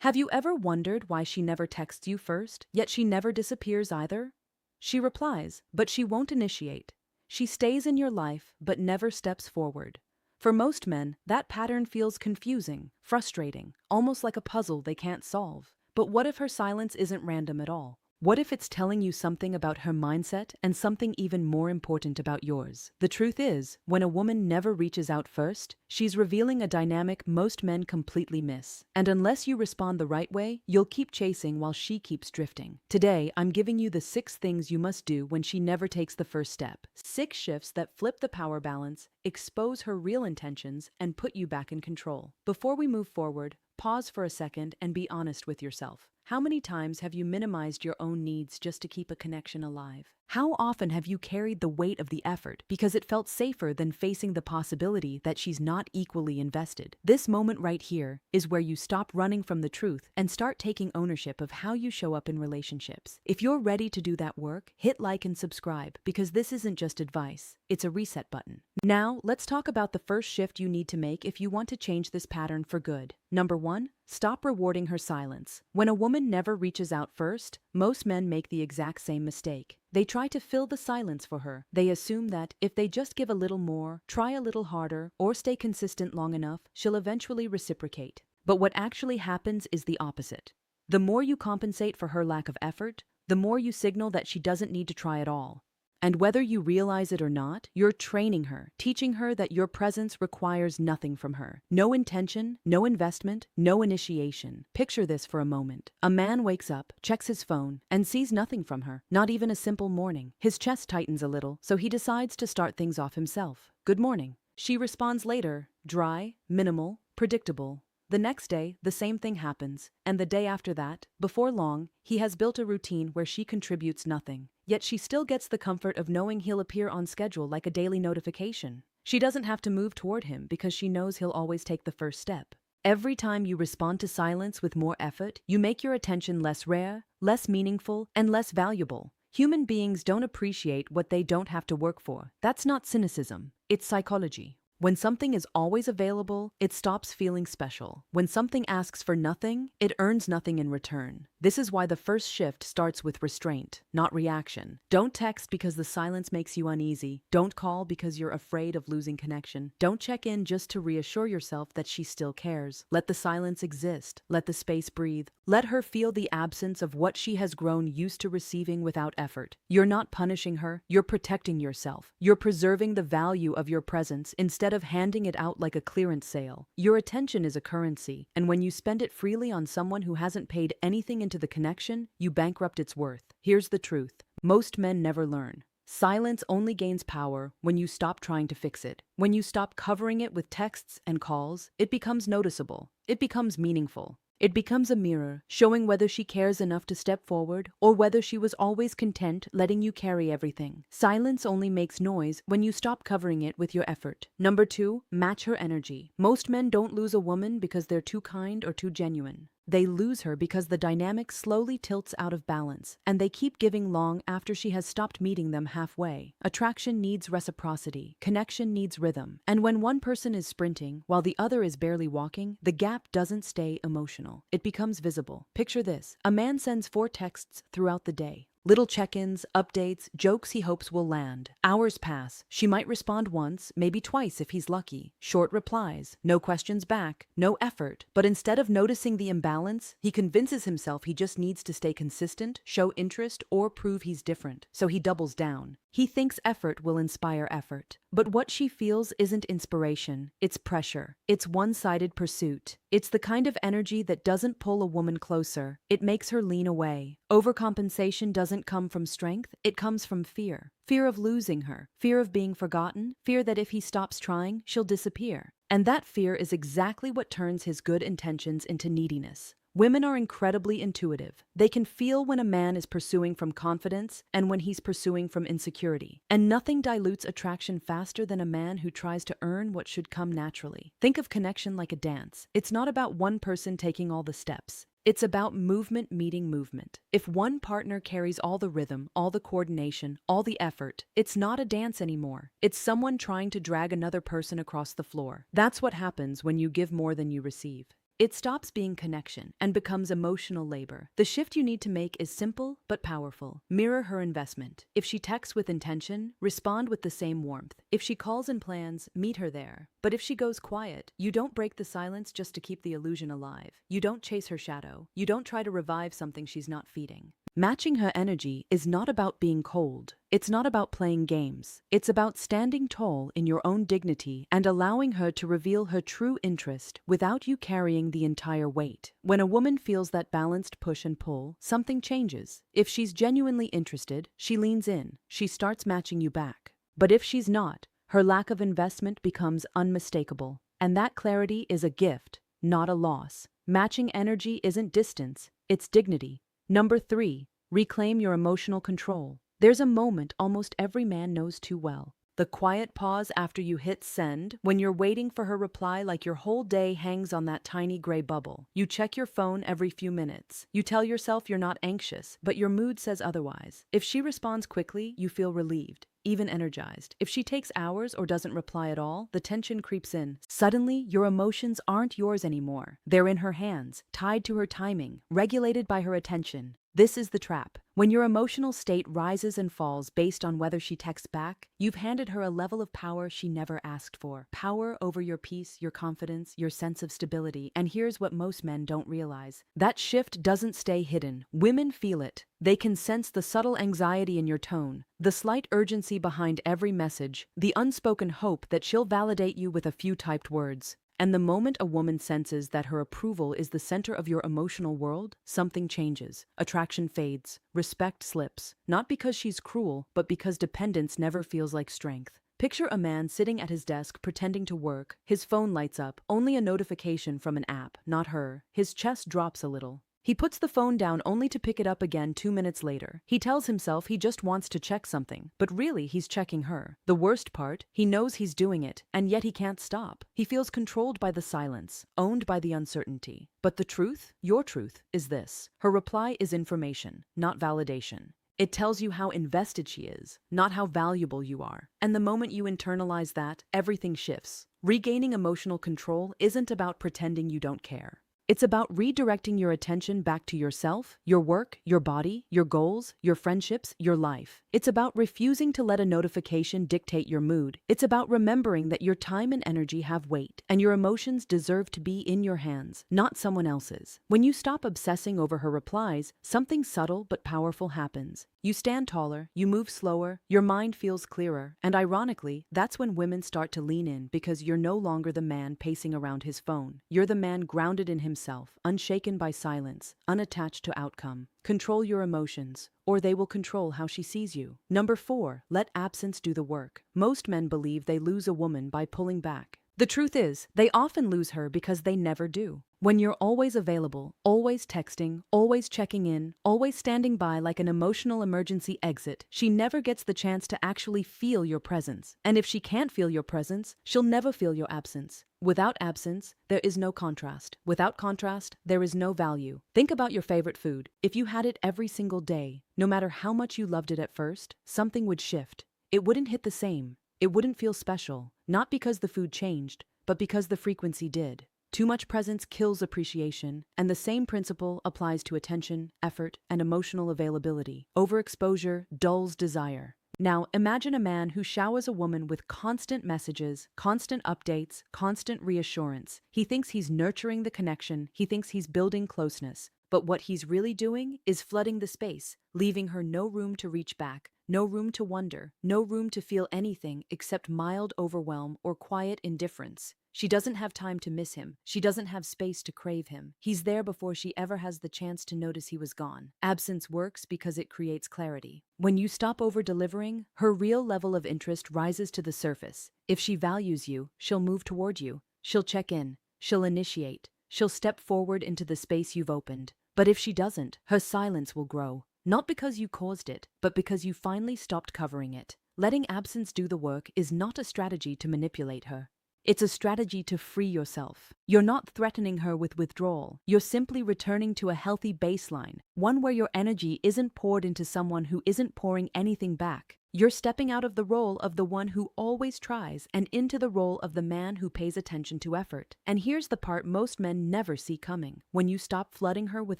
Have you ever wondered why she never texts you first, yet she never disappears either? She replies, but she won't initiate. She stays in your life, but never steps forward. For most men, that pattern feels confusing, frustrating, almost like a puzzle they can't solve. But what if her silence isn't random at all? What if it's telling you something about her mindset and something even more important about yours? The truth is, when a woman never reaches out first, she's revealing a dynamic most men completely miss. And unless you respond the right way, you'll keep chasing while she keeps drifting. Today, I'm giving you the 6 things you must do when she never takes the first step. 6 shifts that flip the power balance, expose her real intentions, and put you back in control. Before we move forward, pause for a second and be honest with yourself. How many times have you minimized your own needs just to keep a connection alive? How often have you carried the weight of the effort because it felt safer than facing the possibility that she's not equally invested? This moment right here is where you stop running from the truth and start taking ownership of how you show up in relationships. If you're ready to do that work, hit like and subscribe, because this isn't just advice, it's a reset button. Now, let's talk about the first shift you need to make if you want to change this pattern for good. Number 1, stop rewarding her silence. When a woman never reaches out first, most men make the exact same mistake. They try to fill the silence for her. They assume that if they just give a little more, try a little harder, or stay consistent long enough, she'll eventually reciprocate. But what actually happens is the opposite. The more you compensate for her lack of effort, the more you signal that she doesn't need to try at all. And whether you realize it or not, you're training her, teaching her that your presence requires nothing from her. No intention, no investment, no initiation. Picture this for a moment. A man wakes up, checks his phone, and sees nothing from her, not even a simple morning. His chest tightens a little, so he decides to start things off himself. Good morning. She responds later, dry, minimal, predictable. The next day, the same thing happens, and the day after that, before long, he has built a routine where she contributes nothing. Yet she still gets the comfort of knowing he'll appear on schedule like a daily notification. She doesn't have to move toward him because she knows he'll always take the first step. Every time you respond to silence with more effort, you make your attention less rare, less meaningful, and less valuable. Human beings don't appreciate what they don't have to work for. That's not cynicism, it's psychology. When something is always available, it stops feeling special. When something asks for nothing, it earns nothing in return. This is why the first shift starts with restraint, not reaction. Don't text because the silence makes you uneasy. Don't call because you're afraid of losing connection. Don't check in just to reassure yourself that she still cares. Let the silence exist. Let the space breathe. Let her feel the absence of what she has grown used to receiving without effort. You're not punishing her, you're protecting yourself. You're preserving the value of your presence instead of handing it out like a clearance sale. Your attention is a currency, and when you spend it freely on someone who hasn't paid anything into the connection, you bankrupt its worth. Here's the truth. Most men never learn. Silence only gains power when you stop trying to fix it. When you stop covering it with texts and calls, it becomes noticeable. It becomes meaningful. It becomes a mirror, showing whether she cares enough to step forward or whether she was always content letting you carry everything. Silence only makes noise when you stop covering it with your effort. Number 2, match her energy. Most men don't lose a woman because they're too kind or too genuine. They lose her because the dynamic slowly tilts out of balance, and they keep giving long after she has stopped meeting them halfway. Attraction needs reciprocity. Connection needs rhythm. And when one person is sprinting while the other is barely walking, the gap doesn't stay emotional. It becomes visible. Picture this. A man sends 4 texts throughout the day. Little check-ins, updates, jokes he hopes will land. Hours pass. She might respond once, maybe twice if he's lucky. Short replies, no questions back, no effort. But instead of noticing the imbalance, he convinces himself he just needs to stay consistent, show interest, or prove he's different. So he doubles down. He thinks effort will inspire effort. But what she feels isn't inspiration, it's pressure. It's one-sided pursuit. It's the kind of energy that doesn't pull a woman closer. It makes her lean away. Overcompensation doesn't come from strength, it comes from fear. Fear of losing her, fear of being forgotten, fear that if he stops trying, she'll disappear. And that fear is exactly what turns his good intentions into neediness. Women are incredibly intuitive. They can feel when a man is pursuing from confidence and when he's pursuing from insecurity. And nothing dilutes attraction faster than a man who tries to earn what should come naturally. Think of connection like a dance. It's not about one person taking all the steps. It's about movement meeting movement. If one partner carries all the rhythm, all the coordination, all the effort, it's not a dance anymore. It's someone trying to drag another person across the floor. That's what happens when you give more than you receive. It stops being connection and becomes emotional labor. The shift you need to make is simple but powerful. Mirror her investment. If she texts with intention, respond with the same warmth. If she calls and plans, meet her there. But if she goes quiet, you don't break the silence just to keep the illusion alive. You don't chase her shadow. You don't try to revive something she's not feeding. Matching her energy is not about being cold. It's not about playing games. It's about standing tall in your own dignity and allowing her to reveal her true interest without you carrying the entire weight. When a woman feels that balanced push and pull, something changes. If she's genuinely interested, she leans in. She starts matching you back. But if she's not, her lack of investment becomes unmistakable. And that clarity is a gift, not a loss. Matching energy isn't distance, it's dignity. Number 3, reclaim your emotional control. There's a moment almost every man knows too well. The quiet pause after you hit send, when you're waiting for her reply like your whole day hangs on that tiny gray bubble. You check your phone every few minutes. You tell yourself you're not anxious, but your mood says otherwise. If she responds quickly, you feel relieved, even energized. If she takes hours or doesn't reply at all, the tension creeps in. Suddenly, your emotions aren't yours anymore. They're in her hands, tied to her timing, regulated by her attention. This is the trap. When your emotional state rises and falls based on whether she texts back, you've handed her a level of power she never asked for. Power over your peace, your confidence, your sense of stability. And here's what most men don't realize. That shift doesn't stay hidden. Women feel it. They can sense the subtle anxiety in your tone, the slight urgency behind every message, the unspoken hope that she'll validate you with a few typed words. And the moment a woman senses that her approval is the center of your emotional world, something changes. Attraction fades. Respect slips. Not because she's cruel, but because dependence never feels like strength. Picture a man sitting at his desk pretending to work. His phone lights up, only a notification from an app, not her. His chest drops a little. He puts the phone down only to pick it up again 2 minutes later. He tells himself he just wants to check something, but really he's checking her. The worst part, he knows he's doing it, and yet he can't stop. He feels controlled by the silence, owned by the uncertainty. But the truth, your truth, is this. Her reply is information, not validation. It tells you how invested she is, not how valuable you are. And the moment you internalize that, everything shifts. Regaining emotional control isn't about pretending you don't care. It's about redirecting your attention back to yourself, your work, your body, your goals, your friendships, your life. It's about refusing to let a notification dictate your mood. It's about remembering that your time and energy have weight, and your emotions deserve to be in your hands, not someone else's. When you stop obsessing over her replies, something subtle but powerful happens. You stand taller, you move slower, your mind feels clearer, and ironically, that's when women start to lean in because you're no longer the man pacing around his phone. You're the man grounded in himself, unshaken by silence, unattached to outcome. Control your emotions, or they will control how she sees you. Number 4, let absence do the work. Most men believe they lose a woman by pulling back. The truth is, they often lose her because they never do. When you're always available, always texting, always checking in, always standing by like an emotional emergency exit, she never gets the chance to actually feel your presence. And if she can't feel your presence, she'll never feel your absence. Without absence, there is no contrast. Without contrast, there is no value. Think about your favorite food. If you had it every single day, no matter how much you loved it at first, something would shift. It wouldn't hit the same. It wouldn't feel special. Not because the food changed, but because the frequency did. Too much presence kills appreciation, and the same principle applies to attention, effort, and emotional availability. Overexposure dulls desire. Now, imagine a man who showers a woman with constant messages, constant updates, constant reassurance. He thinks he's nurturing the connection, he thinks he's building closeness. But what he's really doing is flooding the space, leaving her no room to reach back, no room to wonder, no room to feel anything except mild overwhelm or quiet indifference. She doesn't have time to miss him. She doesn't have space to crave him. He's there before she ever has the chance to notice he was gone. Absence works because it creates clarity. When you stop over-delivering, her real level of interest rises to the surface. If she values you, she'll move toward you. She'll check in. She'll initiate. She'll step forward into the space you've opened. But if she doesn't, her silence will grow. Not because you caused it, but because you finally stopped covering it. Letting absence do the work is not a strategy to manipulate her. It's a strategy to free yourself. You're not threatening her with withdrawal. You're simply returning to a healthy baseline, one where your energy isn't poured into someone who isn't pouring anything back. You're stepping out of the role of the one who always tries and into the role of the man who pays attention to effort. And here's the part most men never see coming. When you stop flooding her with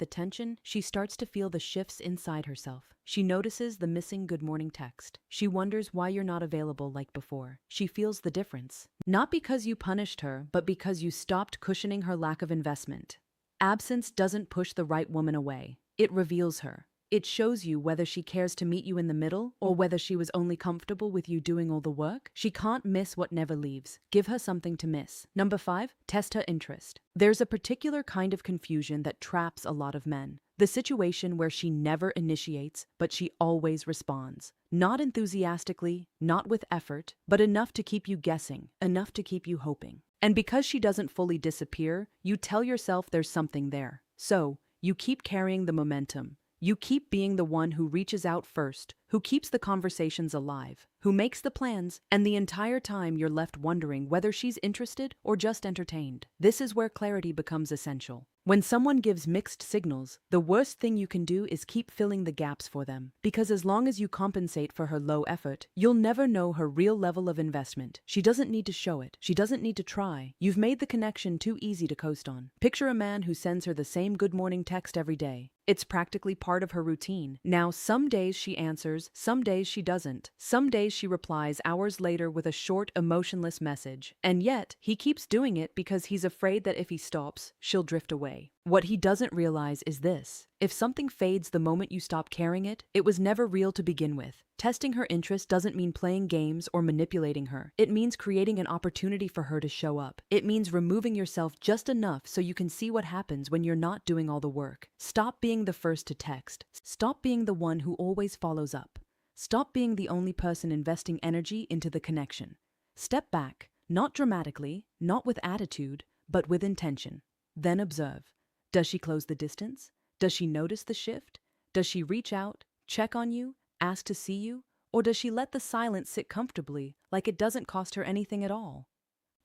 attention, she starts to feel the shifts inside herself. She notices the missing good morning text. She wonders why you're not available like before. She feels the difference. Not because you punished her, but because you stopped cushioning her lack of investment. Absence doesn't push the right woman away. It reveals her. It shows you whether she cares to meet you in the middle or whether she was only comfortable with you doing all the work. She can't miss what never leaves. Give her something to miss. Number 5, test her interest. There's a particular kind of confusion that traps a lot of men. The situation where she never initiates, but she always responds. Not enthusiastically, not with effort, but enough to keep you guessing, enough to keep you hoping. And because she doesn't fully disappear, you tell yourself there's something there. So, you keep carrying the momentum. You keep being the one who reaches out first, who keeps the conversations alive, who makes the plans, and the entire time you're left wondering whether she's interested or just entertained. This is where clarity becomes essential. When someone gives mixed signals, the worst thing you can do is keep filling the gaps for them. Because as long as you compensate for her low effort, you'll never know her real level of investment. She doesn't need to show it. She doesn't need to try. You've made the connection too easy to coast on. Picture a man who sends her the same good morning text every day. It's practically part of her routine. Now, some days she answers, some days she doesn't. Some days she replies hours later with a short, emotionless message. And yet, he keeps doing it because he's afraid that if he stops, she'll drift away. What he doesn't realize is this. If something fades the moment you stop carrying it, it was never real to begin with. Testing her interest doesn't mean playing games or manipulating her. It means creating an opportunity for her to show up. It means removing yourself just enough so you can see what happens when you're not doing all the work. Stop being the first to text. Stop being the one who always follows up. Stop being the only person investing energy into the connection. Step back, not dramatically, not with attitude, but with intention. Then observe. Does she close the distance? Does she notice the shift? Does she reach out, check on you, ask to see you? Or does she let the silence sit comfortably, like it doesn't cost her anything at all?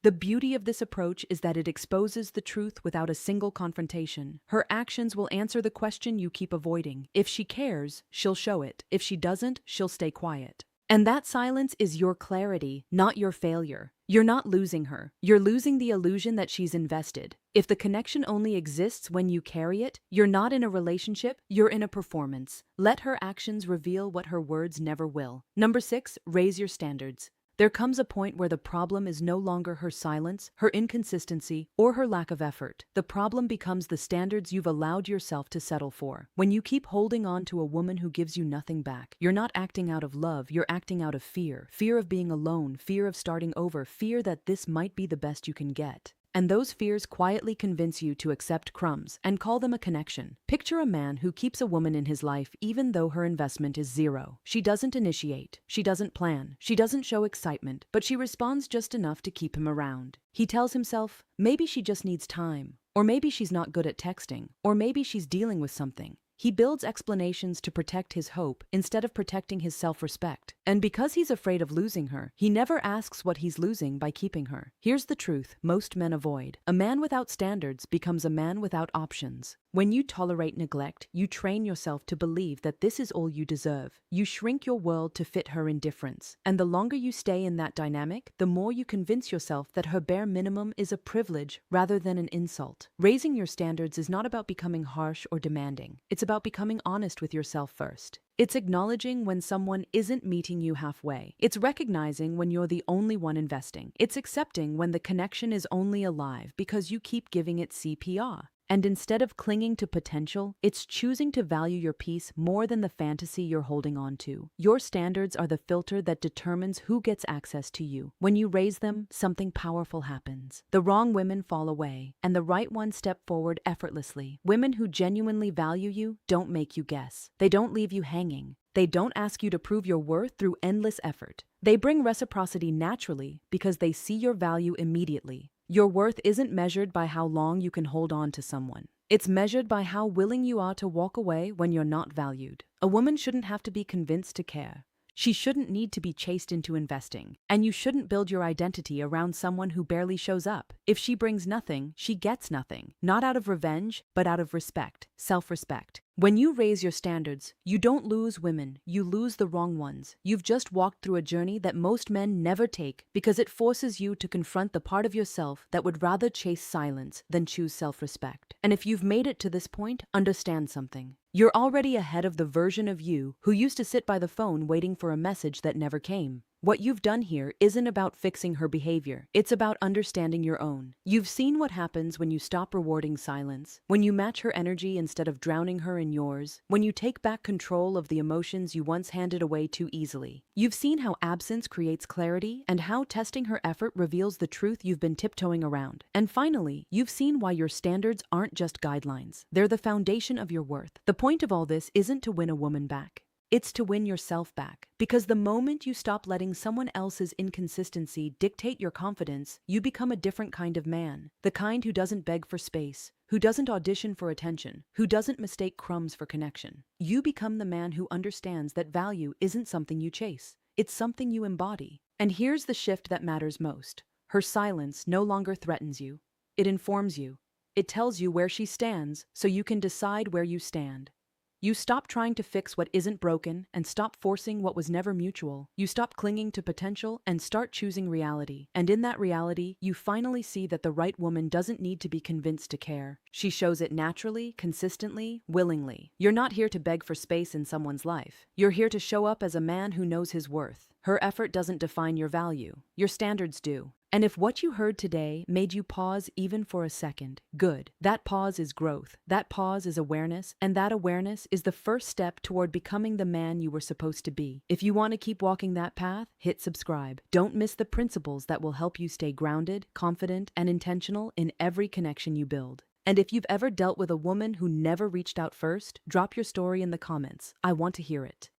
The beauty of this approach is that it exposes the truth without a single confrontation. Her actions will answer the question you keep avoiding. If she cares, she'll show it. If she doesn't, she'll stay quiet. And that silence is your clarity, not your failure. You're not losing her. You're losing the illusion that she's invested. If the connection only exists when you carry it, you're not in a relationship, you're in a performance. Let her actions reveal what her words never will. Number 6, raise your standards. There comes a point where the problem is no longer her silence, her inconsistency, or her lack of effort. The problem becomes the standards you've allowed yourself to settle for. When you keep holding on to a woman who gives you nothing back, you're not acting out of love, you're acting out of fear. Fear of being alone, fear of starting over, fear that this might be the best you can get. And those fears quietly convince you to accept crumbs and call them a connection. Picture a man who keeps a woman in his life even though her investment is zero. She doesn't initiate, she doesn't plan, she doesn't show excitement, but she responds just enough to keep him around. He tells himself, maybe she just needs time, or maybe she's not good at texting, or maybe she's dealing with something. He builds explanations to protect his hope instead of protecting his self-respect. And because he's afraid of losing her, he never asks what he's losing by keeping her. Here's the truth most men avoid. A man without standards becomes a man without options. When you tolerate neglect, you train yourself to believe that this is all you deserve. You shrink your world to fit her indifference. And the longer you stay in that dynamic, the more you convince yourself that her bare minimum is a privilege rather than an insult. Raising your standards is not about becoming harsh or demanding. It's about becoming honest with yourself first. It's acknowledging when someone isn't meeting you halfway. It's recognizing when you're the only one investing. It's accepting when the connection is only alive because you keep giving it CPR. And instead of clinging to potential, it's choosing to value your peace more than the fantasy you're holding on to. Your standards are the filter that determines who gets access to you. When you raise them, something powerful happens. The wrong women fall away, and the right ones step forward effortlessly. Women who genuinely value you don't make you guess. They don't leave you hanging. They don't ask you to prove your worth through endless effort. They bring reciprocity naturally because they see your value immediately. Your worth isn't measured by how long you can hold on to someone. It's measured by how willing you are to walk away when you're not valued. A woman shouldn't have to be convinced to care. She shouldn't need to be chased into investing. And you shouldn't build your identity around someone who barely shows up. If she brings nothing, she gets nothing. Not out of revenge, but out of respect, self-respect. When you raise your standards, you don't lose women, you lose the wrong ones. You've just walked through a journey that most men never take because it forces you to confront the part of yourself that would rather chase silence than choose self-respect. And if you've made it to this point, understand something. You're already ahead of the version of you who used to sit by the phone waiting for a message that never came. What you've done here isn't about fixing her behavior, it's about understanding your own. You've seen what happens when you stop rewarding silence, when you match her energy instead of drowning her in yours, when you take back control of the emotions you once handed away too easily. You've seen how absence creates clarity and how testing her effort reveals the truth you've been tiptoeing around. And finally, you've seen why your standards aren't just guidelines, they're the foundation of your worth. The point of all this isn't to win a woman back. It's to win yourself back. Because the moment you stop letting someone else's inconsistency dictate your confidence, you become a different kind of man. The kind who doesn't beg for space, who doesn't audition for attention, who doesn't mistake crumbs for connection. You become the man who understands that value isn't something you chase, it's something you embody. And here's the shift that matters most. Her silence no longer threatens you. It informs you. It tells you where she stands so you can decide where you stand. You stop trying to fix what isn't broken and stop forcing what was never mutual. You stop clinging to potential and start choosing reality. And in that reality, you finally see that the right woman doesn't need to be convinced to care. She shows it naturally, consistently, willingly. You're not here to beg for space in someone's life. You're here to show up as a man who knows his worth. Her effort doesn't define your value. Your standards do. And if what you heard today made you pause even for a second, good. That pause is growth. That pause is awareness. And that awareness is the first step toward becoming the man you were supposed to be. If you want to keep walking that path, hit subscribe. Don't miss the principles that will help you stay grounded, confident, and intentional in every connection you build. And if you've ever dealt with a woman who never reached out first, drop your story in the comments. I want to hear it.